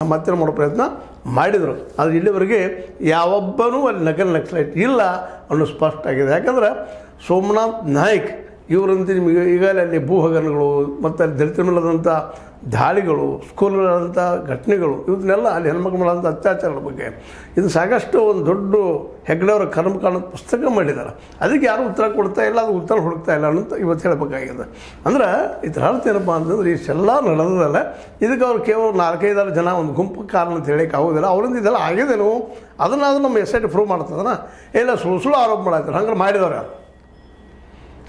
ಮತ್ತೆ ಮಾಡೋ ಪ್ರಯತ್ನ ಮಾಡಿದರು. ಆದರೆ ಇಲ್ಲಿವರೆಗೆ ಯಾವೊಬ್ಬನೂ ಅಲ್ಲಿ ನಕ್ಸಲೈಟ್ ಇಲ್ಲ ಅನ್ನೋ ಸ್ಪಷ್ಟ ಆಗಿದೆ. ಯಾಕಂದ್ರೆ ಸೋಮನಾಥ್ ನಾಯ್ಕ್ ಇವರಂತೆ ನಿಮಗೆ ಈಗಾಗಲೇ ಅಲ್ಲಿ ಭೂಹಗರಣಗಳು ಮತ್ತು ಅಲ್ಲಿ ದಲಿತರ ಮೇಲಾದಂಥ ದಾಳಿಗಳು, ಸ್ಕೂಲ್ಗಳಾದಂಥ ಘಟನೆಗಳು, ಇವನ್ನೆಲ್ಲ ಅಲ್ಲಿ ಹೆಣ್ಮಕ್ಳ ಮೇಲಾದಂಥ ಅತ್ಯಾಚಾರಗಳ ಬಗ್ಗೆ ಇದು ಸಾಕಷ್ಟು ಒಂದು ದೊಡ್ಡ ಹೆಗ್ಡೆಯವರ ಕರ್ಮಕಾಂಡದ ಪುಸ್ತಕ ಮಾಡಿದ್ದಾರೆ. ಅದಕ್ಕೆ ಯಾರೂ ಉತ್ತರ ಕೊಡ್ತಾ ಇಲ್ಲ, ಅದು ಉತ್ತರ ಹುಡುಕ್ತಾ ಇಲ್ಲ ಅಂತ ಇವತ್ತು ಹೇಳಬೇಕಾಗಿದೆ. ಅಂದ್ರೆ ಇದರ ಅರ್ಥ ಏನಪ್ಪ ಅಂತಂದ್ರೆ ಇಷ್ಟೆಲ್ಲ ನಡೆದಲ್ಲ, ಇದಕ್ಕೆ ಅವ್ರು ಕೇವಲ 4-5 ಜನ ಒಂದು ಗುಂಪು ಕಾರಣ ಅಂತ ಹೇಳಕ್ಕೆ ಆಗೋದಿಲ್ಲ. ಅವರಿಂದ ಇದೆಲ್ಲ ಆಗಿದೇನು ಅದನ್ನಾದ್ರೂ ನಮ್ಮ ಎಸ್.ಐ.ಟಿ ಪ್ರೂವ್ ಮಾಡ್ತದನ ಇಲ್ಲ ಸುಳ್ಳು ಆರೋಪ ಮಾಡ್ತಾರೆ. ಹಂಗೆ ಮಾಡಿದವ್ರು ಯಾರು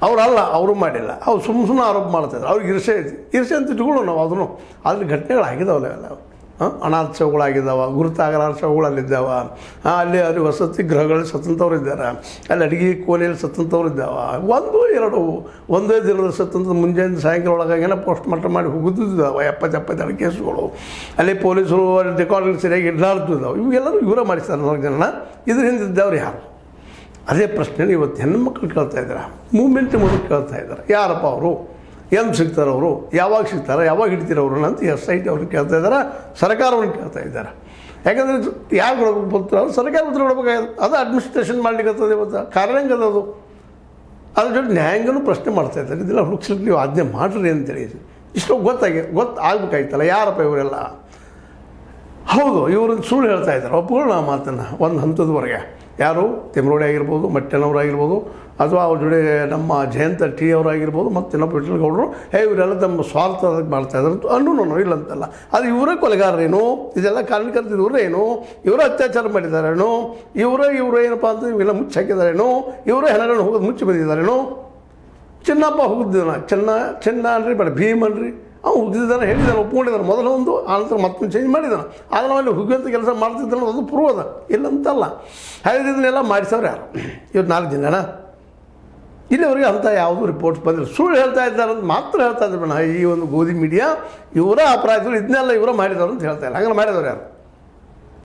ಅವರಲ್ಲ, ಅವರು ಮಾಡಿಲ್ಲ, ಅವ್ರು ಸುಮ್ಮನೆ ಆರೋಪ ಮಾಡ್ತಾಯಿದ್ರು. ಅವ್ರಿಗೆ ಇರ್ಸೆ ಅಂತ ಇಟ್ಕೊಳ್ಳೋ ನಾವು ಅದನ್ನು. ಅದ್ರ ಘಟನೆಗಳಾಗಿದ್ದಾವಲ್ಲ ಎಲ್ಲ ಅನಾಥ ಶವಗಳಾಗಿದ್ದಾವೆ, ಗುರುತಾಗಲಾರ ಶವಗಳಲ್ಲಿದ್ದಾವೆ, ಅಲ್ಲಿ ವಸತಿ ಗೃಹಗಳಲ್ಲಿ ಸತ್ತಂಥವ್ರು ಇದ್ದಾರೆ, ಅಲ್ಲಿ ಅಡುಗೆ ಕೋಣೆಯಲ್ಲಿ ಸತ್ತಂಥವ್ರು ಇದ್ದಾವೆ. ಒಂದೇ ದಿನದ ಸತ್ತಂಥ ಮುಂಜಾನೆ ಸಾಯಂಕಾಲ ಒಳಗಾಗೇನೋ ಪೋಸ್ಟ್ ಮಾರ್ಟಮ್ ಮಾಡಿ ಹೋಗುತ್ತಿದ್ದಾವೆ 70 ಕೇಸುಗಳು. ಅಲ್ಲಿ ಪೊಲೀಸರು ರೆಕಾರ್ಡ್ಗಳು ಸರಿಯಾಗಿ ಇಡಲಾಡ್ತಿದ್ದಾವೆ. ಇವೆಲ್ಲರೂ ಇವರೇ ಮಾಡಿಸ್ತಾರೆ 4 ಜನ. ಇದ್ರ ಹಿಂದಿದ್ದವ್ರು ಯಾರು? ಅದೇ ಪ್ರಶ್ನೆ ಇವತ್ತು ಹೆಣ್ಣುಮಕ್ಳು ಕೇಳ್ತಾ ಇದ್ದಾರೆ, ಮೂವ್ಮೆಂಟ್ ಮೂಲಕ ಕೇಳ್ತಾ ಇದ್ದಾರೆ. ಯಾರಪ್ಪ ಅವರು, ಎಲ್ಲಿ ಸಿಗ್ತಾರೆ ಅವರು, ಯಾವಾಗ ಸಿಗ್ತಾರೆ, ಯಾವಾಗ ಹಿಡ್ತೀರವ್ರನ್ನ ಅಂತ ಎಸ್.ಐ.ಟಿ ಅವ್ರಿಗೆ ಕೇಳ್ತಾ ಇದ್ದಾರೆ, ಸರ್ಕಾರವನ್ನು ಕೇಳ್ತಾ ಇದ್ದಾರೆ. ಯಾಕಂದರೆ ಯಾರು ಕೊಡಬೇಕು ಬರ್ತಾರೆ ಅವ್ರು ಸರ್ಕಾರ ಉತ್ತರ ಕೊಡಬೇಕಾಗಿದೆ. ಅದು ಅಡ್ಮಿನಿಸ್ಟ್ರೇಷನ್ ಮಾಡ್ಲಿಕ್ಕೆ ಇವತ್ತು ಕಾರಣ ಹೆಂಗದು ಅದ್ರ ಜೊತೆ ನ್ಯಾಯಾಂಗನೂ ಪ್ರಶ್ನೆ ಮಾಡ್ತಾ ಇದ್ದಾರೆ. ಇದೆಲ್ಲ ಹುಡುಕ್ಸ್ಲಿಕ್ಕೆ ನೀವು ಆಜ್ಞೆ ಮಾಡಿರಿ ಅಂತೇಳಿ ಇಷ್ಟು ಗೊತ್ತಾಗಬೇಕಾಯ್ತಲ್ಲ ಯಾರಪ್ಪ ಇವರೆಲ್ಲ. ಹೌದು, ಇವರು ಸುಳ್ಳು ಹೇಳ್ತಾ ಇದ್ದಾರೆ, ಒಪ್ಕೊಳ್ಳೋಣ ಆ ಮಾತನ್ನು ಒಂದು ಹಂತದವರೆಗೆ. ಯಾರು ತಿಮ್ರೋಡಿ ಆಗಿರ್ಬೋದು, ಮಟ್ಟೆನವರಾಗಿರ್ಬೋದು, ಅಥವಾ ಅವ್ರ ಜೊತೆ ನಮ್ಮ ಜಯಂತ ಟಿ ಅವರಾಗಿರ್ಬೋದು, ಮತ್ತು ಇನ್ನೊಬ್ಬ ವಿಠಲ್ ಗೌಡರು, ಇವರೆಲ್ಲ ತಮ್ಮ ಸ್ವಾರ್ಥ ಮಾಡ್ತಾಯಿದ್ರು ಅನ್ನೂ ಇಲ್ಲ ಅಂತಲ್ಲ. ಅದು ಇವರೇ ಕೊಲೆಗಾರರೇನು, ಇದೆಲ್ಲ ಕಾರಣಕರ್ತ ಇವರೇನು, ಇವರೇ ಅತ್ಯಾಚಾರ ಮಾಡಿದ್ದಾರೇನು, ಇವರು ಏನಪ್ಪ ಅಂತ ಇವೆಲ್ಲ ಮುಚ್ಚಿ ಹಾಕಿದಾರೇನು, ಇವರೇ ಹೆಣಗಳನ್ನು ಹೋಗೋದು ಮುಚ್ಚಿ ಬಂದಿದ್ದಾರೇನು. ಚಿನ್ನಪ್ಪ ಹೋಗಿದ್ದಾನ, ಚೆನ್ನ ಅನ್ರಿ ಬೇಡ ಭೀಮ್ ಅನ್ರಿ, ಅವ್ನು ಹುಗ್ಗಿದ್ದಾನೆ, ಹೇಳಿದ್ದಾನೆ, ಒಪ್ಕೊಂಡಿದ್ದಾನೆ ಮೊದಲು ಒಂದು, ಆನಂತರ ಮತ್ತೊಂದು ಚೇಂಜ್ ಮಾಡಿದ್ದಾನೆ. ಆದರೆ ಅಲ್ಲಿ ಹುಗ್ಗುವಂಥ ಕೆಲಸ ಮಾಡ್ತಿದ್ದಾನೆ, ಅದು ಪ್ರೂವ್ ಅದ ಇಲ್ಲಂತಲ್ಲ. ಹಾಗಿದ್ದನ್ನೆಲ್ಲ ಮಾಡಿಸವ್ರು ಯಾರು? ಇವತ್ತು 4 ಜನ ಇಲ್ಲಿವರೆಗೆ ಅಂಥ ಯಾವುದೂ ರಿಪೋರ್ಟ್ಸ್ ಬಂದಿಲ್ಲ. ಸುಳ್ಳು ಹೇಳ್ತಾ ಇದ್ದಾರೆ ಅಂತ ಮಾತ್ರ ಹೇಳ್ತಾ ಇದ್ದಾರೆ. ಈ ಒಂದು ಗೋಧಿ ಮೀಡಿಯಾ ಇವರ ಅಪರಾಧಗಳು ಇದನ್ನೆಲ್ಲ ಇವರ ಮಾಡಿದವರು ಅಂತ ಹೇಳ್ತಾ ಇಲ್ಲ. ಹಂಗೆ ಮಾಡಿದವ್ರು ಯಾರು?